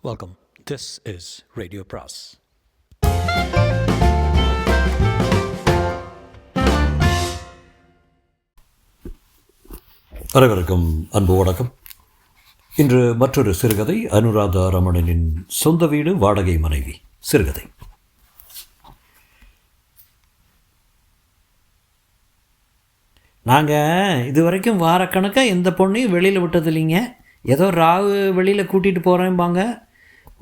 Welcome. This is Radio Pras. அனைவருக்கும் அன்பு வணக்கம். இன்று மற்றொரு சிறுகதை, அனுராதா ரமணனின் சொந்த வீடு வாடகை மனைவி சிறுகதை. நாங்கள் இது வரைக்கும் வாரக்கணக்காக எந்த பொண்ணையும் வெளியில் விட்டது இல்லைங்க. ஏதோ ராவு வெளியில் கூட்டிகிட்டு போகிறேன்பாங்க,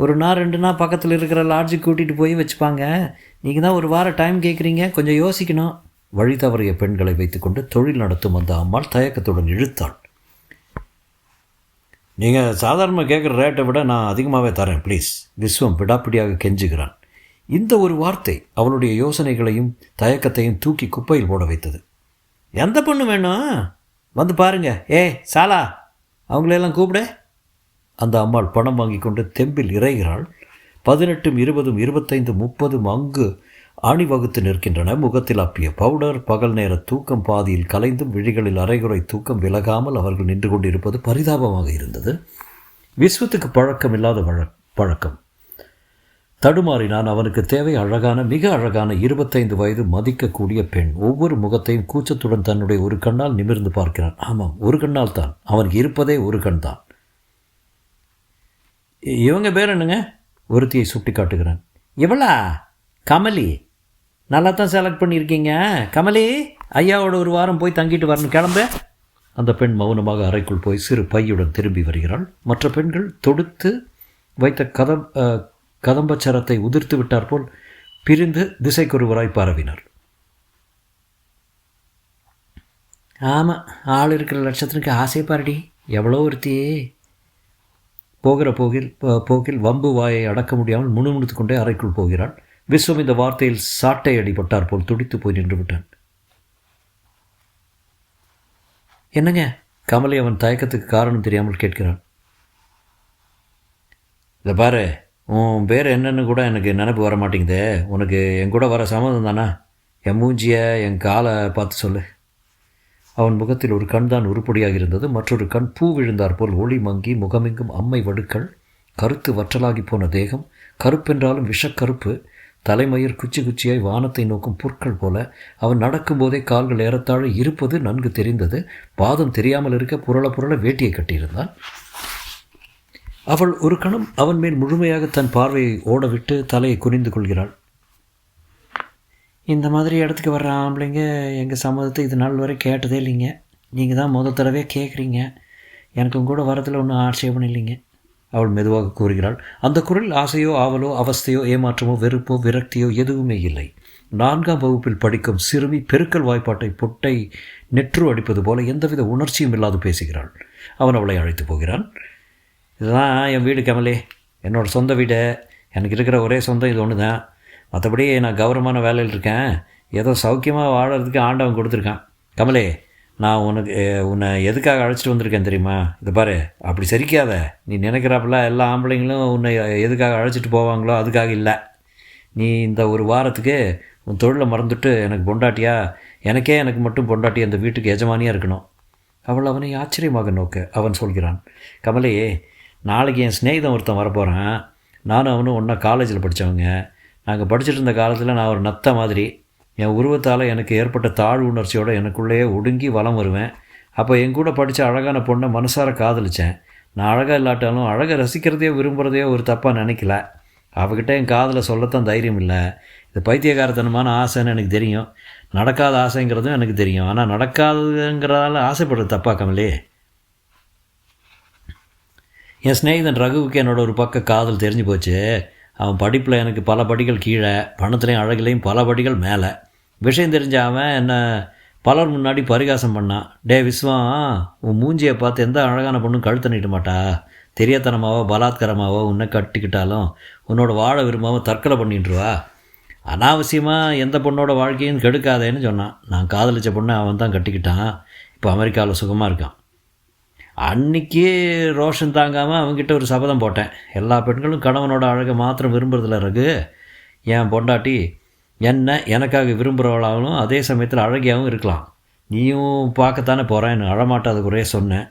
ஒரு நாள் 2 நாள் பக்கத்தில் இருக்கிற லாட்ஜுக்கு கூட்டிகிட்டு போய் வச்சுப்பாங்க. நீங்கள் தான் ஒரு வாரம் டைம் கேட்குறீங்க, கொஞ்சம் யோசிக்கணும். வழி தவறிய பெண்களை வைத்துக்கொண்டு தொழில் நடத்தும் அந்த அம்மாள் தயக்கத்துடன் இழுத்தாள். நீங்கள் சாதாரணமாக கேட்குற ரேட்டை விட நான் அதிகமாகவே தரேன் ப்ளீஸ். விஸ்வம் விடாப்பிடியாக கெஞ்சுகிறான். இந்த ஒரு வார்த்தை அவளுடைய யோசனைகளையும் தயக்கத்தையும் தூக்கி குப்பையில் போட வைத்தது. எந்த பொண்ணு வேணும் வந்து பாருங்க. சாலா, அவங்களெல்லாம் கூப்பிட. அந்த அம்மாள் பணம் வாங்கி கொண்டு தெம்பில் இறைகிறாள். 18, 20, 25, 30 அங்கு அணிவகுத்து நிற்கின்றன. முகத்தில் அப்பிய பவுடர், பகல் நேர தூக்கம் பாதியில் கலைந்தும் விழிகளில் அரைகுறை தூக்கம் விலகாமல் அவர்கள் நின்று கொண்டிருப்பது பரிதாபமாக இருந்தது. விஸ்வத்துக்கு பழக்கம் இல்லாத பழக்கம். தடுமாறினான். அவனுக்கு தேவை அழகான, மிக அழகான 25 வயது மதிக்கக்கூடிய பெண். ஒவ்வொரு முகத்தையும் கூச்சத்துடன் தன்னுடைய ஒரு கண்ணால் நிமிர்ந்து பார்க்கிறான். ஆமாம், ஒரு கண்ணால் தான். அவனுக்கு இருப்பதே ஒரு கண் தான். இவங்க பேர் என்னங்க? ஒருத்தியை சுட்டி காட்டுகிறான். இவளா? கமலி. நல்லா தான் செலக்ட் பண்ணியிருக்கீங்க. கமலி, ஐயாவோட ஒரு வாரம் போய் தங்கிட்டு வரணும், கிளம்ப. அந்த பெண் மௌனமாக அறைக்குள் போய் சிறு பையுடன் திரும்பி வருகிறாள். மற்ற பெண்கள் தொடுத்து வைத்த கதம்பச்சரத்தை உதிர்த்து விட்டார் போல் பிரிந்து திசைக்கொருவராய் பரவினார். ஆமாம், ஆள் இருக்கிற லட்சத்திற்கு ஆசை பாருடி. எவ்வளோ ஒருத்தியே. போகிற போக்கில் வம்பு வாயை அடக்க முடியாமல் முணுமுணுத்து கொண்டே அறைக்குள் போகிறாள். விஸ்வம் இந்த வார்த்தையில் சாட்டை அடிபட்டார் போல் துடித்து போய் நின்று விட்டான். என்னங்க? கமலை அவன் தயக்கத்துக்கு காரணம் தெரியாமல் கேட்கிறான். இதை பாரு, உன் பேர் என்னன்னு கூட எனக்கு நினைப்பு வர மாட்டேங்குதே. உனக்கு என் கூட வர சம்மதம் தானே? என் மூஞ்சியை, என் காலை பார்த்து சொல்லு. அவன் முகத்தில் ஒரு கண் தான் உருப்படியாக இருந்தது. மற்றொரு கண் பூ விழுந்தார் போல் ஒளி மங்கி முகமெங்கும் அம்மை வடுக்கள், கருத்து வற்றலாகி போன தேகம், கருப்பென்றாலும் விஷக்கருப்பு, தலைமயிர் குச்சி குச்சியாய் வானத்தை நோக்கும் புற்கள் போல. அவன் நடக்கும்போதே கால்கள் ஏறத்தாழ இருப்பது நன்கு தெரிந்தது. பாதம் தெரியாமல் இருக்க புரள வேட்டியை கட்டியிருந்தான். அவள் ஒரு கணம் அவன் மேல் முழுமையாக தன் பார்வையை ஓடவிட்டு தலையை குனிந்து கொள்கிறாள். இந்த மாதிரி இடத்துக்கு வர்ற ஆம்பளைங்க எங்கள் சம்மதத்தை இது நாள் வரை கேட்டதே இல்லைங்க. நீங்கள் தான் முதல் தடவை கேட்குறீங்க. எனக்கும் கூட வரத்தில் ஒன்றும் ஆட்சேபம் இல்லைங்க, அவள் மெதுவாக கூறுகிறாள். அந்த குரல் ஆசையோ ஆவலோ அவஸ்தையோ ஏமாற்றமோ வெறுப்போ விரக்தியோ எதுவுமே இல்லை. 4ஆம் வகுப்பில் படிக்கும் சிறுமி பெருக்கல் வாய்ப்பாட்டை பொட்டை நெற்று அடிப்பது போல எந்தவித உணர்ச்சியும் இல்லாது பேசுகிறாள். அவன் அவளை அழைத்து போகிறான். இதுதான் என் வீடு கமலே, என்னோடய சொந்த வீடு. எனக்கு இருக்கிற ஒரே சொந்தம் இது ஒன்று தான். மற்றபடி நான் கௌரவமான வேலையில் இருக்கேன். ஏதோ சௌக்கியமாக வாழறதுக்கு ஆண்டவன் கொடுத்துருக்கான். கமலே, நான் உன்னை எதுக்காக அழைச்சிட்டு வந்திருக்கேன் தெரியுமா? இதை பாரு, அப்படி சரிக்காத. நீ நினைக்கிறாப்புல எல்லா ஆம்பளைங்களும் உன்னை எதுக்காக அழைச்சிட்டு போவாங்களோ அதுக்காக இல்லை. நீ இந்த ஒரு வாரத்துக்கு உன் தொழிலை மறந்துட்டு எனக்கு பொண்டாட்டியா, எனக்கு மட்டும் பொண்டாட்டி அந்த வீட்டுக்கு எஜமானியாக இருக்கணும். அவள் அவனை ஆச்சரியமாக நோக்க அவன் சொல்கிறான். கமலையே, நாளைக்கு என் ஸ்நேகிதம் ஒருத்தன் வரப்போகிறான். நானும் அவனும் ஒன்றா காலேஜில் படித்தவங்க. நாங்கள் படிச்சுட்டு இருந்த காலத்தில் நான் ஒரு நத்த மாதிரி. என் உருவத்தால் எனக்கு ஏற்பட்ட தாழ்வு உணர்ச்சியோடு எனக்குள்ளேயே ஒடுங்கி வலம் வருவேன். அப்போ என் கூட படித்த அழகான பொண்ணை மனசார காதலித்தேன். நான் அழகாக இல்லாட்டாலும் அழகை ரசிக்கிறதையோ விரும்புகிறதையோ ஒரு தப்பாக நினைக்கல. அவகிட்ட என் காதில் சொல்லத்தான் தைரியம் இல்லை. இது பைத்தியகாரத்தனமான ஆசைன்னு எனக்கு தெரியும். நடக்காத ஆசைங்கிறதும் எனக்கு தெரியும். ஆனால் நடக்காதுங்கிறதால ஆசைப்படுறது தப்பா கமலே? என் ஸ்நேகிதன் ரகுவுக்கு என்னோட ஒரு பக்கம் காதல் தெரிஞ்சு போச்சு. அவன் படிப்பில் எனக்கு பல படிகள் கீழே, பணத்துலேயும் அழகுலேயும் பல படிகள் மேலே. விஷயம் தெரிஞ்ச அவன் என்னை பலர் முன்னாடி பரிகாசம் பண்ணான். விஸ்வம், உன் மூஞ்சியை பார்த்து எந்த அழகான பொண்ணும் கழுத்து நீட்ட மாட்டா. தெரியாதனமாவோ பலாத்காரமாவோ உன்னை கட்டிக்கிட்டாலும் உன்னோட வாழ விரும்பாமல் தற்கொலை பண்ணிட்டுருவா. அனாவசியமாக எந்த பொண்ணோட வாழ்க்கையும் கெடுக்காதேன்னு சொன்னான். நான் காதலித்த பொண்ணை அவன் தான் கட்டிக்கிட்டான். இப்போ அமெரிக்காவில் சுகமாக இருக்கான். அன்றைக்கி ரோஷன் தாங்காமல் அவங்ககிட்ட ஒரு சபதம் போட்டேன். எல்லா பெண்களும் கணவனோட அழகை மாத்திரம் விரும்புறதில்ல ரகு. என் பொண்டாட்டி எனக்காக விரும்புகிறவளாகவும் அதே சமயத்தில் அழகியாகவும் இருக்கலாம். நீயும் பார்க்கத்தானே போகிறேன்னு அழமாட்டாத குறைய சொன்னேன்.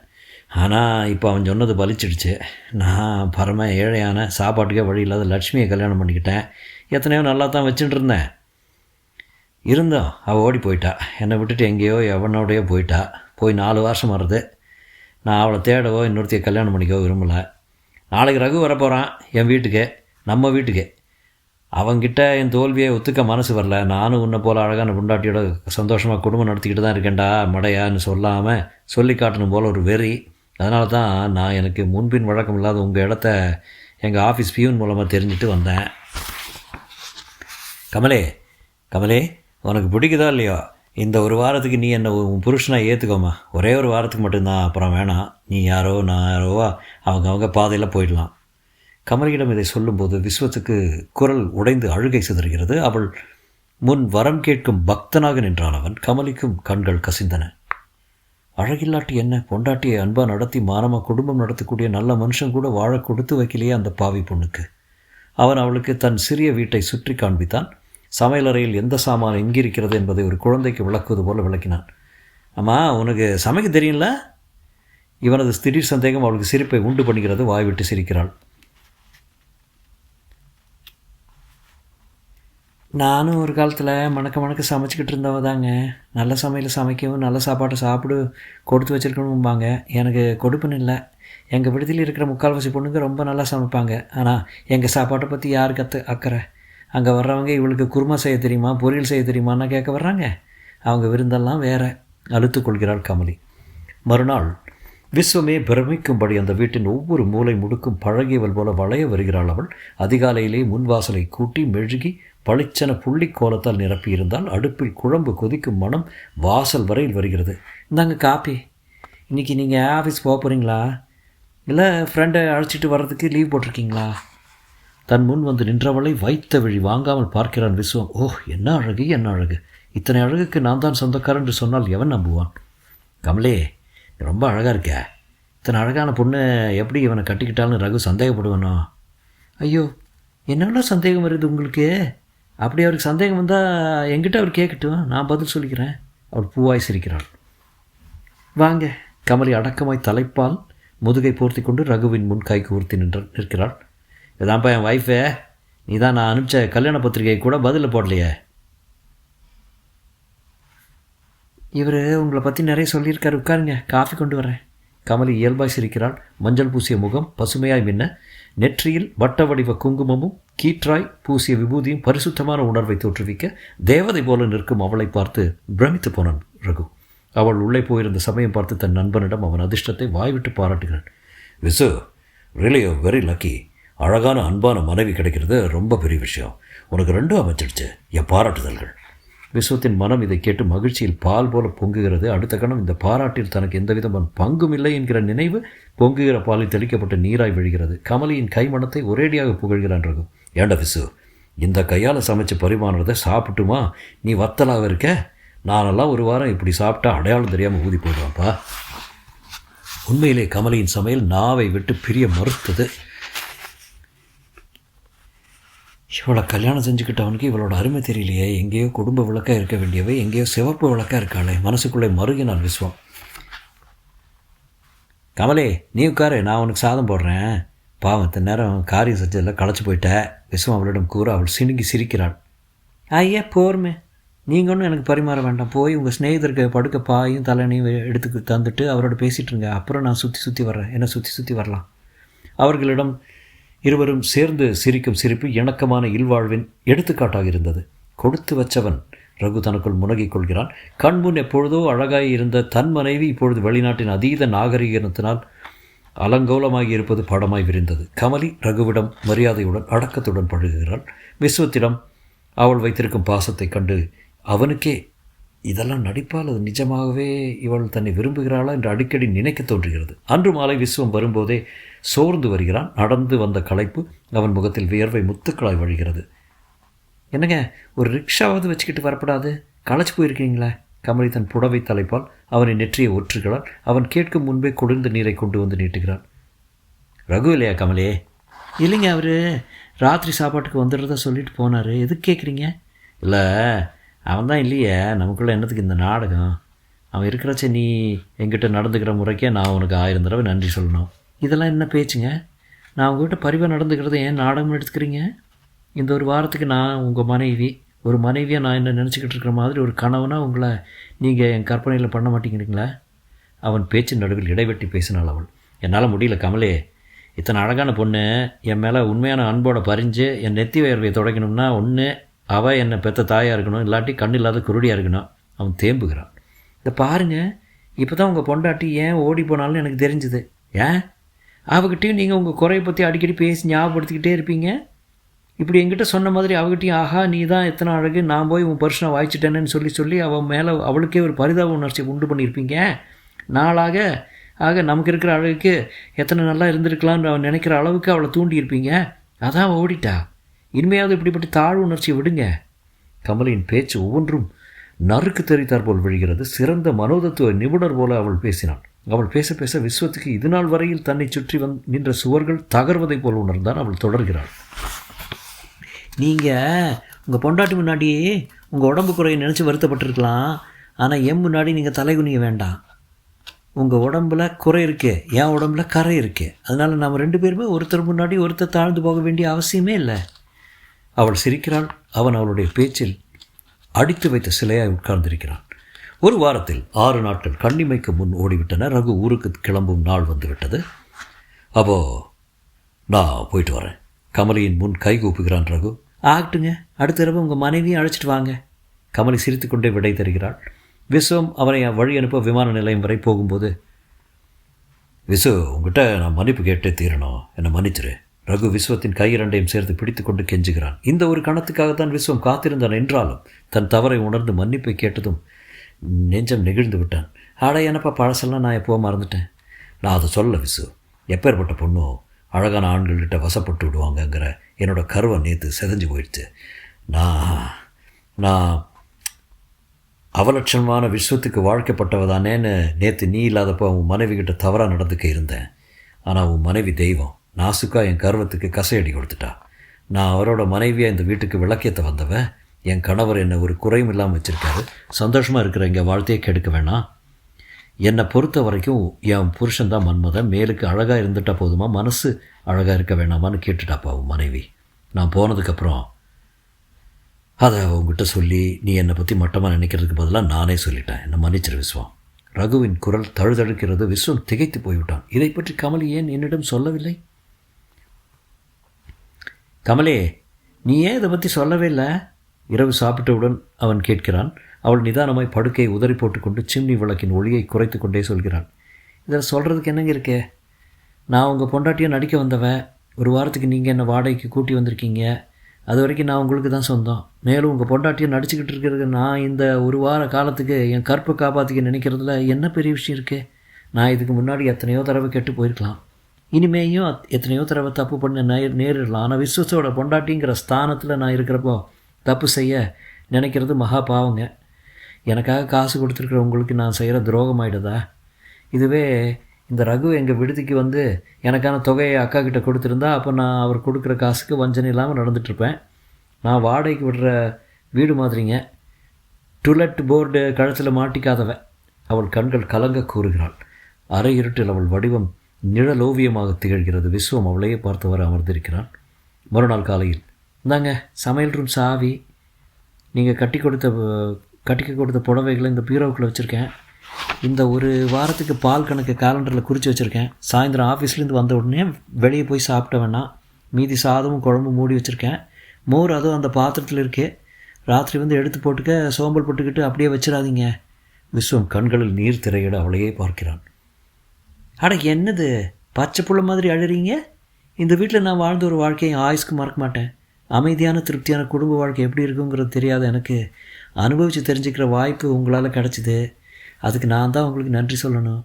ஆனால் இப்போ அவன் சொன்னது பலிச்சிடுச்சு. நான் பரம ஏழையான சாப்பாட்டுக்கே வழி இல்லாத லட்சுமியை கல்யாணம் பண்ணிக்கிட்டேன். எத்தனையோ நல்லா தான் வச்சுட்டு இருந்தேன். இருந்தோம் அவள் ஓடி போயிட்டா. என்னை விட்டுட்டு எங்கேயோ எவனோடையோ போயிட்டா. போய் 4 வருஷம் வருது. நான் அவளை தேடவோ இன்னொருத்தையை கல்யாணம் பண்ணிக்கவோ விரும்பலை. நாளைக்கு ரகு வரப்போகிறான் என் வீட்டுக்கு, நம்ம வீட்டுக்கு. அவங்கிட்ட என் தோல்வியை ஒத்துக்க மனசு வரல. நானும் உன்னை போல் அழகான பொண்டாட்டியோட சந்தோஷமாக குடும்பம் நடத்திக்கிட்டு தான் இருக்கேன்டா மடையான்னு சொல்லாமல் சொல்லி காட்டணும் போல் ஒரு வெறி. அதனால தான் நான் எனக்கு முன்பின் வழக்கம் இல்லாத உங்கள் இடத்த எங்கள் ஆஃபீஸ் பியூன் மூலமாக தெரிஞ்சுட்டு வந்தேன். கமலே, கமலே, உனக்கு பிடிக்குதா இல்லையோ, இந்த ஒரு வாரத்துக்கு நீ என்னை உன் புருஷனாக ஏற்றுக்கோமா. ஒரே ஒரு வாரத்துக்கு மட்டும்தான், அப்புறம் வேணாம். நீ யாரோ நான் யாரோவா அவங்க பாதையில் போயிடலாம். கமலியிடம் இதை சொல்லும்போது விஸ்வத்துக்கு குரல் உடைந்து அழுகை சிதறுகிறது. அவள் முன் வரம் கேட்கும் பக்தனாக நின்றான் அவன். கமலிக்கும் கண்கள் கசிந்தன. அழகில்லாட்டி என்ன, பொண்டாட்டியை அன்பாக நடத்தி மானமாக குடும்பம் நடத்தக்கூடிய நல்ல மனுஷன் கூட வாழ கொடுத்து வைக்கலையே அந்த பாவி பொண்ணுக்கு. அவன் அவளுக்கு தன் சிறிய வீட்டை சுற்றி காண்பித்தான். சமையலறையில் எந்த சாமான் எங்கிருக்கிறது என்பதை ஒரு குழந்தைக்கு விளக்குவது போல விளக்கினான். அம்மா, உனக்கு சமைக்க தெரியும்ல? இவனது திடீர் சந்தேகம் அவளுக்கு சிரிப்பை உண்டு பண்ணுகிறது. வாய்விட்டு சிரிக்கிறாள். நானும் ஒரு காலத்தில் மணக்க சமைச்சிக்கிட்டு இருந்தவ தாங்க. நல்ல சமையல் சமைக்கவும் நல்ல சாப்பாட்டை சாப்பிடு கொடுத்து வச்சுருக்கணும்பாங்க. எனக்கு கொடுப்புன்னு இல்லை. எங்கள் விடுதியில் இருக்கிற முக்கால்வாசி பொண்ணுங்க ரொம்ப நல்லா சமைப்பாங்க. ஆனால் எங்கள் சாப்பாட்டை பற்றி யாருக்கு அக்கறை? அங்கே வர்றவங்க இவளுக்கு குருமா செய்ய தெரியுமா, பொரியல் செய்ய தெரியுமான்னா கேட்க வர்றாங்க. அவங்க விருந்தெல்லாம் வேறு. அழுத்து கொள்கிறாள் கமலி. மறுநாள் விஸ்வமே பிரமிக்கும்படி அந்த வீட்டின் ஒவ்வொரு மூலை முடுக்கும் பழகியவள் போல வளைய வருகிறாள் அவள். அதிகாலையிலே முன்வாசலை கூட்டி மெழுகி பளிச்சென புள்ளி கோலத்தால் நிரப்பியிருந்தால் அடுப்பில் குழம்பு கொதிக்கும் மனம் வாசல் வரையில் வருகிறது. இந்தாங்க காப்பி. இன்றைக்கி நீங்கள் ஆஃபீஸ் போக போகிறீங்களா, இல்லை ஃப்ரெண்டை அழைச்சிட்டு வர்றதுக்கு லீவ் போட்டிருக்கீங்களா? தன் முன் வந்து நின்றவளை வைத்த விழி வாங்காமல் பார்க்கிறான் விஸ்வம். ஓஹ், என்ன அழகு, என்ன அழகு! இத்தனை அழகுக்கு நான் தான் சொந்தக்காரன் என்று சொன்னால் எவன் நம்புவான்? கமலே, ரொம்ப அழகாக இருக்க. இத்தனை அழகான பொண்ணு எப்படி இவனை கட்டிக்கிட்டாலும் ரகு சந்தேகப்படுவானோ? ஐயோ, என்னென்ன சந்தேகம் வருது உங்களுக்கு? அப்படி அவருக்கு சந்தேகம் வந்தால் என்கிட்ட அவர் கேட்கட்டும், நான் பதில் சொல்லிக்கிறேன். அவள் பூவாய் சிரிக்கிறாள். வாங்க. கமலி அடக்கமாய் தலைப்பால் முதுகை போர்த்தி கொண்டு ரகுவின் முன் கைக்கு ஊர்த்தி நிற்கிறாள். இதான்ப்பா என் ஒய்ஃபே. நீ தான் நான் அனுப்பிச்ச கல்யாண பத்திரிகை கூட பதில் போடலையே. இவர் உங்களை பற்றி நிறைய சொல்லியிருக்காரு. உட்காருங்க, காஃபி கொண்டு வரேன். கமலி இயல்பாய் சிரிக்கிறாள். மஞ்சள் பூசிய முகம் பசுமையாய் மின்ன, நெற்றியில் வட்ட வடிவ குங்குமமும் கீற்றாய் பூசிய விபூதியும் பரிசுத்தமான உணர்வை தோற்றுவிக்க தேவதை போல நிற்கும் அவளை பார்த்து பிரமித்து போனான் ரகு. அவள் உள்ளே போயிருந்த சமயம் பார்த்து தன் நண்பனிடம் அவன் அதிர்ஷ்டத்தை வாய்விட்டு பாராட்டுகிறான். Visu, really very lucky. அழகான அன்பான மனைவி கிடைக்கிறது ரொம்ப பெரிய விஷயம். உனக்கு 2 அமைச்சிடுச்சு. என் பாராட்டுதல்கள். விஸ்வத்தின் மனம் இதை கேட்டு மகிழ்ச்சியில் பால் போல பொங்குகிறது. அடுத்த கணம் இந்த பாராட்டில் தனக்கு எந்தவிதமான பங்கும் இல்லை என்கிற நினைவு பொங்குகிற பாலில் தெளிக்கப்பட்ட நீராய் விழுகிறது. கமலியின் கைமணத்தை ஒரேடியாக புகழ்கிறான் ரகு. ஏண்டா விசு, இந்த கையால் சமைச்சு பரிமாறுறதை சாப்பிட்டுமா நீ வத்தலாக இருக்க? நானெல்லாம் ஒரு வாரம் இப்படி சாப்பிட்டா அடையாளம் தெரியாமல் ஊதி போயிடுவான்ப்பா. உண்மையிலே கமலியின் சமையல் நாவை விட்டு பிரிய மறுத்தது. இவளை கல்யாணம் செஞ்சுக்கிட்டவனுக்கு இவளோட அருமை தெரியலையே. எங்கேயோ குடும்ப விளக்காக இருக்க வேண்டியவை எங்கேயோ சிவப்பு விளக்காக இருக்காளே. மனசுக்குள்ளே மருகினான் விஸ்வம். கமலே, நீ உட்காரு, நான் உனக்கு சாதம் போடுறேன். பாவம், இத்தனை நேரம் காரியம் செஞ்சதில் களைச்சி போயிட்ட. விஸ்வம் அவளிடம் கூற அவள் சினுங்கி சிரிக்கிறாள். ஐயா போர்மே, நீங்கள் ஒன்றும் எனக்கு பரிமாற வேண்டாம். போய் உங்கள் ஸ்நேகிதருக்கு படுக்க பாயும் தலைனையும் எடுத்து தந்துட்டு அவரோட பேசிகிட்ருங்க. அப்புறம் நான் சுற்றி வர்றேன். என்ன சுற்றி வரலாம். அவர்களிடம் இருவரும் சேர்ந்து சிரிக்கும் சிரிப்பு இணக்கமான இல்வாழ்வின் எடுத்துக்காட்டாக இருந்தது. கொடுத்து வச்சவன் ரகு தனக்குள் முனகிக் கொள்கிறான். கண்முன் எப்பொழுதோ அழகாய் இருந்த தன் மனைவி இப்பொழுது வெளிநாட்டின் அதீத நாகரிகத்தினால் அலங்கோலமாகி இருப்பது படமாய் விரிந்தது. கமலி ரகுவிடம் மரியாதையுடன் அடக்கத்துடன் பழகுகிறாள். விஸ்வத்திடம் அவள் வைத்திருக்கும் பாசத்தை கண்டு அவனுக்கே இதெல்லாம் நடிப்பால் அது நிஜமாகவே இவள் தன்னை விரும்புகிறாளா என்று அடிக்கடி நினைக்க தோன்றுகிறது. அன்று மாலை விஸ்வம் வரும்போதே சோர்ந்து வருகிறான். நடந்து வந்த களைப்பு அவன் முகத்தில் வியர்வை முத்துக்களாய் வழிகிறது. என்னங்க, ஒரு ரிக்ஷாவது வச்சுக்கிட்டு வரப்படாது? களைச்சி போயிருக்கீங்களா? கமலி தன் புடவை தலைப்பால் அவனை நெற்றியை ஒற்றுகிறாள். அவன் கேட்கும் முன்பே குளிர்ந்த நீரை கொண்டு வந்து நீட்டுகிறான். ரகு இல்லையா கமலே? இல்லைங்க, அவர் ராத்திரி சாப்பாட்டுக்கு வந்துடுறதா சொல்லிட்டு போனார். எதுக்கு கேட்குறீங்க? இல்லை, அவன் தான் இல்லையே. நமக்குள்ளே என்னத்துக்கு இந்த நாடகம்? அவன் இருக்கிறச்ச நீ என்கிட்ட நடந்துக்கிற முறைக்கே நான் உனக்கு 1000 தடவை நன்றி சொல்லணும். இதெல்லாம் என்ன பேச்சுங்க? நான் உங்கள்கிட்ட பரிவாக நடந்துக்கிறத ஏன் நாடகம் எடுத்துக்கிறீங்க? இந்த ஒரு வாரத்துக்கு நான் உங்கள் மனைவி, ஒரு மனைவியாக நான் என்ன நினச்சிக்கிட்டு இருக்கிற மாதிரி ஒரு கணவனாக உங்களை நீங்கள் என் கற்பனையில் பண்ண மாட்டேங்கிறீங்களா? அவன் பேச்சின் நடுவில் இடைவெட்டி பேசினாள் அவள். என்னால் முடியல கமலே. இத்தனை அழகான பொண்ணு என் மேலே உண்மையான அன்போட பறிஞ்சு என் நெத்தி வேர்வையை துடைக்கணும்னா ஒன்று அவள் என்னை பெற்ற தாயாக இருக்கணும், இல்லாட்டி கண் இல்லாத குருடியாக இருக்கணும். அவன் தேம்புகிறான். இதை பாருங்கள், இப்போ தான் உங்கள் பொண்டாட்டி ஏன் ஓடி போனாலும் எனக்கு தெரிஞ்சுது. ஏன் அவகிட்டையும் நீங்கள் உங்கள் குறையை பற்றி அடிக்கடி பேசி ஞாபகப்படுத்திக்கிட்டே இருப்பீங்க. இப்படி என்கிட்ட சொன்ன மாதிரி அவகிட்டையும் ஆஹா நீ தான் எத்தனை அழகு, நான் போய் உன் பர்சனை வாய்ச்சிட்டேன்னு சொல்லி அவன் மேலே அவளுக்கே ஒரு பரிதாப உணர்ச்சி உண்டு பண்ணியிருப்பீங்க. நாளாக நமக்கு இருக்கிற அழகுக்கு எத்தனை நல்லா இருந்திருக்கலான்னு அவன் நினைக்கிற அளவுக்கு அவளை தூண்டியிருப்பீங்க. அதான் ஓடிட்டா. இனிமையாவது இப்படிப்பட்ட தாழ்வு உணர்ச்சியை விடுங்க. கமலின் பேச்சு ஒவ்வொன்றும் நறுக்கு தெரித்தார் போல் விழுகிறது. சிறந்த மனோதத்துவ நிபுணர் போல அவள் பேசினாள். அவள் பேச பேச விஸ்வத்துக்கு இதுநாள் வரையில் தன்னை சுற்றி நின்ற சுவர்கள் தகர்வதைப் போல் உணர்ந்தான். அவள் தொடர்கிறாள். நீங்கள் உங்கள் பொண்டாட்டி முன்னாடி உங்கள் உடம்பு குறையை நினச்சி வருத்தப்பட்டிருக்கலாம். ஆனால் என் முன்னாடி நீங்கள் தலைகுனிய வேண்டாம். உங்கள் உடம்புல குறை இருக்குது, என் உடம்புல கரை இருக்குது. அதனால் நம்ம 2 பேருமே ஒருத்தர் முன்னாடி ஒருத்தர் தாழ்ந்து போக வேண்டிய அவசியமே இல்லை. அவள் சிரிக்கிறாள். அவன் அவளுடைய பேச்சில் அடித்து வைத்த சிலையாய் உட்கார்ந்திருக்கிறான். ஒரு வாரத்தில் 6 நாட்கள் கண்ணிமைக்கு முன் ஓடிவிட்டன. ரகு ஊருக்கு கிளம்பும் நாள் வந்துவிட்டது. அப்போ நான் போயிட்டு வரேன். கமலியின் முன் கைகூப்புகிறான் ரகு. ஆகட்டுங்க, அடுத்த இரவு உங்கள் மனைவியும் அழைச்சிட்டு வாங்க. கமலி சிரித்துக்கொண்டே விடை தருகிறாள். விஸ்வம் அவனை வழி அனுப்ப விமான நிலையம் வரை போகும்போது, விசு உங்ககிட்ட நான் மன்னிப்பு கேட்டே தீரணும், என்னை மன்னிச்சிரு. ரகு விஸ்வத்தின் கை 2ஐயும் சேர்த்து பிடித்து கொண்டு கெஞ்சுகிறான். இந்த ஒரு கணத்துக்காகத்தான் விஸ்வம் காத்திருந்தான். என்றாலும் தன் தவறை உணர்ந்து மன்னிப்பை கேட்டதும் நெஞ்சம் நெகிழ்ந்து விட்டான். ஆடா என்னப்பா பழசெல்லாம் நான் எப்போ மறந்துட்டேன். நான் அதை சொல்ல விசு. எப்பேற்பட்ட பொண்ணும் அழகான ஆண்கள்கிட்ட வசப்பட்டு விடுவாங்கங்கிற என்னோட கருவை நேற்று செதஞ்சு போயிடுச்சு. நான் அவலட்சணமான விஸ்வத்துக்கு வாழ்க்கைப்பட்டவதானேன்னு நேற்று நீ இல்லாதப்போ உன் மனைவி கிட்ட தவறாக நடந்துக்க இருந்தேன். ஆனால் உன் மனைவி தெய்வம். நாசுக்கா என் கர்வத்துக்கு கசையடி கொடுத்துட்டா. நான் அவரோட மனைவியாக இந்த வீட்டுக்கு விளக்கேற்ற வந்தவன். என் கணவர் என்னை ஒரு குறையும் இல்லாமல் வச்சுருக்காரு. சந்தோஷமாக இருக்கிற எங்கள் வாழ்த்தையே கெடுக்க வேணாம். என்னை பொறுத்த வரைக்கும் என் புருஷன்தான் மன்மதன். மேலுக்கு அழகாக இருந்துட்டால் போதுமா, மனசு அழகாக இருக்க வேணாமான்னு கேட்டுட்டாப்பா உன் மனைவி. நான் போனதுக்கப்புறம் அதை உங்ககிட்ட சொல்லி நீ என்னை பற்றி மட்டமாக நினைக்கிறதுக்கு பதிலாக நானே சொல்லிட்டேன். என்னை மன்னிச்சிரு விஸ்வம். ரகுவின் குரல் தழுதழுக்கிறது. விஸ்வம் திகைத்து போய்விட்டான். இதை பற்றி கமலி ஏன் என்னிடம் சொல்லவில்லை? கமலே, நீ ஏன் இதை பற்றி சொல்லவே இல்லை? இரவு சாப்பிட்டவுடன் அவன் கேட்கிறான். அவள் நிதானமாய் படுக்கையை உதறி போட்டுக்கொண்டு சிம்னி விளக்கின் ஒளியை குறைத்து கொண்டே சொல்கிறாள். இதில் சொல்கிறதுக்கு என்னங்க இருக்கே? நான் உங்கள் பொண்டாட்டியை நடிக்க வந்தவன். ஒரு வாரத்துக்கு நீங்கள் என்னை வாடகைக்கு கூட்டி வந்திருக்கீங்க. அது வரைக்கும் நான் உங்களுக்கு தான் சொந்தம். மேலும் உங்கள் பொண்டாட்டியை நடிச்சுக்கிட்டு இருக்கிறது நான் இந்த ஒரு வார காலத்துக்கு என் கற்பை காப்பாற்றிக்க நினைக்கிறதுல என்ன பெரிய விஷயம் இருக்குது? நான் இதுக்கு முன்னாடி எத்தனையோ தடவை கெட்டு போயிருக்கலாம். இனிமேயும் எத்தனையோ தடவை தப்பு பண்ண நேரிடலாம். ஆனால் விஸ்வத்தோட பொண்டாட்டிங்கிற ஸ்தானத்தில் நான் இருக்கிறப்போ தப்பு செய்ய நினைக்கிறது மகா பாவங்க. எனக்காக காசு கொடுத்துருக்குற உங்களுக்கு நான் செய்கிற துரோகம் ஆகிடுதா? இதுவே இந்த ரகு எங்கள் விடுதிக்கு வந்து எனக்கான தொகையை அக்கா கிட்ட கொடுத்துருந்தா அப்போ நான் அவர் கொடுக்குற காசுக்கு வஞ்சனை இல்லாமல் நடந்துகிட்ருப்பேன். நான் வாடகைக்கு விடுற வீடு மாதிரிங்க. டுலெட் போர்டு கழுத்தில் மாட்டிக்காதவன். அவள் கண்கள் கலங்க கூறுகிறாள். அரை இருட்டில் அவள் வடிவம் நிழலோவியமாக திகழ்கிறது. விஸ்வம் அவளையே பார்த்தவரை அமர்ந்திருக்கிறான். மறுநாள் காலையில், இந்தாங்க சமையல் ரூம் சாவி. நீங்கள் கட்டிக்க கொடுத்த புடவைகளை இந்த பீரோவுக்குள்ளே வச்சுருக்கேன். இந்த ஒரு வாரத்துக்கு பால் கணக்கு காலண்டரில் குறித்து வச்சுருக்கேன். சாயந்தரம் ஆஃபீஸ்லேருந்து வந்த உடனே வெளியே போய் சாப்பிட்ட வேணாம். மீதி சாதமும் குழம்பும் மூடி வச்சுருக்கேன். மோர் அதுவும் அந்த பாத்திரத்தில் இருக்குது. ராத்திரி வந்து எடுத்து போட்டுக்க சோம்பல் போட்டுக்கிட்டு அப்படியே வச்சிடாதீங்க. விஸ்வம் கண்களில் நீர் திரையிட அவளையே பார்க்கிறான். அட என்னது பச்சை புள்ள மாதிரி அழுறீங்க? இந்த வீட்டில் நான் வாழ்ந்த ஒரு வாழ்க்கையை ஆயுஸ்க்கு மறக்க மாட்டேன். அமைதியான திருப்தியான குடும்ப வாழ்க்கை எப்படி இருக்குங்கிறது தெரியாத எனக்கு அனுபவித்து தெரிஞ்சுக்கிற வாய்ப்பு உங்களால் கிடச்சிது. அதுக்கு நான் தான் உங்களுக்கு நன்றி சொல்லணும்.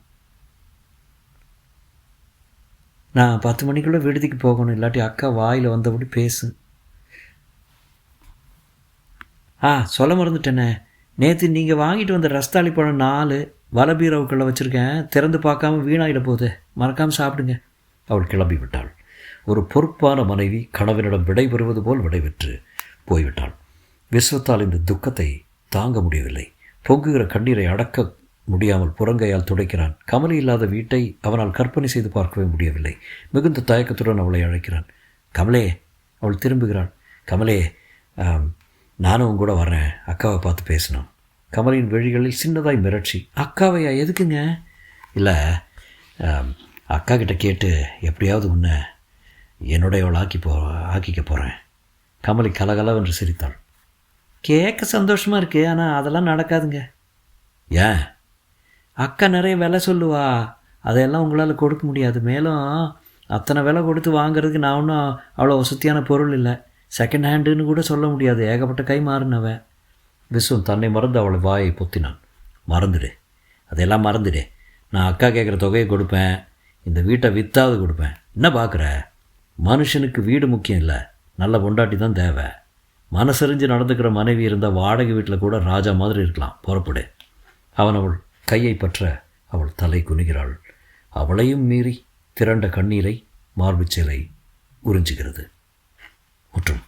நான் 10 மணிக்குள்ளே விடுதிக்கு போகணும். இல்லாட்டி அக்கா வாயில் வந்தபடி பேசு. சொல்ல மறந்துட்டேனே. நேற்று நீங்கள் வாங்கிட்டு வந்த ரஸ்தாளி பழம் 4 வலபீரவுக்குள்ளே வச்சுருக்கேன். திறந்து பார்க்காம வீணாகிட போகுது. மறக்காமல் சாப்பிடுங்க. அவள் கிளம்பி விட்டாள். ஒரு பொறுப்பான மனைவி கணவனிடம் விடைபெறுவது போல் விடைபெற்று போய்விட்டாள். விஸ்வத்தால் இந்த துக்கத்தை தாங்க முடியவில்லை. பொங்குகிற கண்ணீரை அடக்க முடியாமல் புறங்கையால் துடைக்கிறான். கமலி இல்லாத வீட்டை அவனால் கற்பனை செய்து பார்க்கவே முடியவில்லை. மிகுந்த தயக்கத்துடன் அவளை அழைக்கிறான். கமலே. அவள் திரும்புகிறாள். கமலே, நானும் உன் கூட வர்றேன். அக்காவை பார்த்து பேசணும். கமலின் விழிகளில் சின்னதாய் மிரட்சி. அக்காவையா? எதுக்குங்க? இல்லை, அக்கா கிட்ட கேட்டு எப்படியாவது உன்னை என்னுடையவள் ஆக்கிக்க போகிறேன். கமலி கலகலவென்று சிரித்தாள். கேட்க சந்தோஷமாக இருக்குது, ஆனால் அதெல்லாம் நடக்காதுங்க. ஏன்? அக்கா நிறைய விலை சொல்லுவா, அதையெல்லாம் உங்களால் கொடுக்க முடியாது. மேலும் அத்தனை விலை கொடுத்து வாங்கிறதுக்கு நான் ஒன்றும் அவ்வளோ வசதியான பொருள் இல்லை. செகண்ட் ஹேண்டுன்னு கூட சொல்ல முடியாது. ஏகப்பட்ட கை மாறினவன். விஸ்வம் தன்னை மறந்து அவளை வாயை பொத்தினான். மறந்துடு, அதையெல்லாம் மறந்துடு. நான் அக்கா கேட்குற தொகையை கொடுப்பேன். இந்த வீட்டை வித்தாவது கொடுப்பேன். என்ன பார்க்குற? மனுஷனுக்கு வீடு முக்கியம் இல்லை, நல்ல பொண்டாட்டி தான் தேவை. மனசறிஞ்சு நடந்துக்கிற மனைவி இருந்தால் வாடகை வீட்டில் கூட ராஜா மாதிரி இருக்கலாம். புறப்படு. அவள் கையை பற்ற அவள் தலை குனிகிறாள். அவளையும் மீறி திரண்ட கண்ணீரை மார்புச்சேலை உறிஞ்சுகிறது. முற்றும்.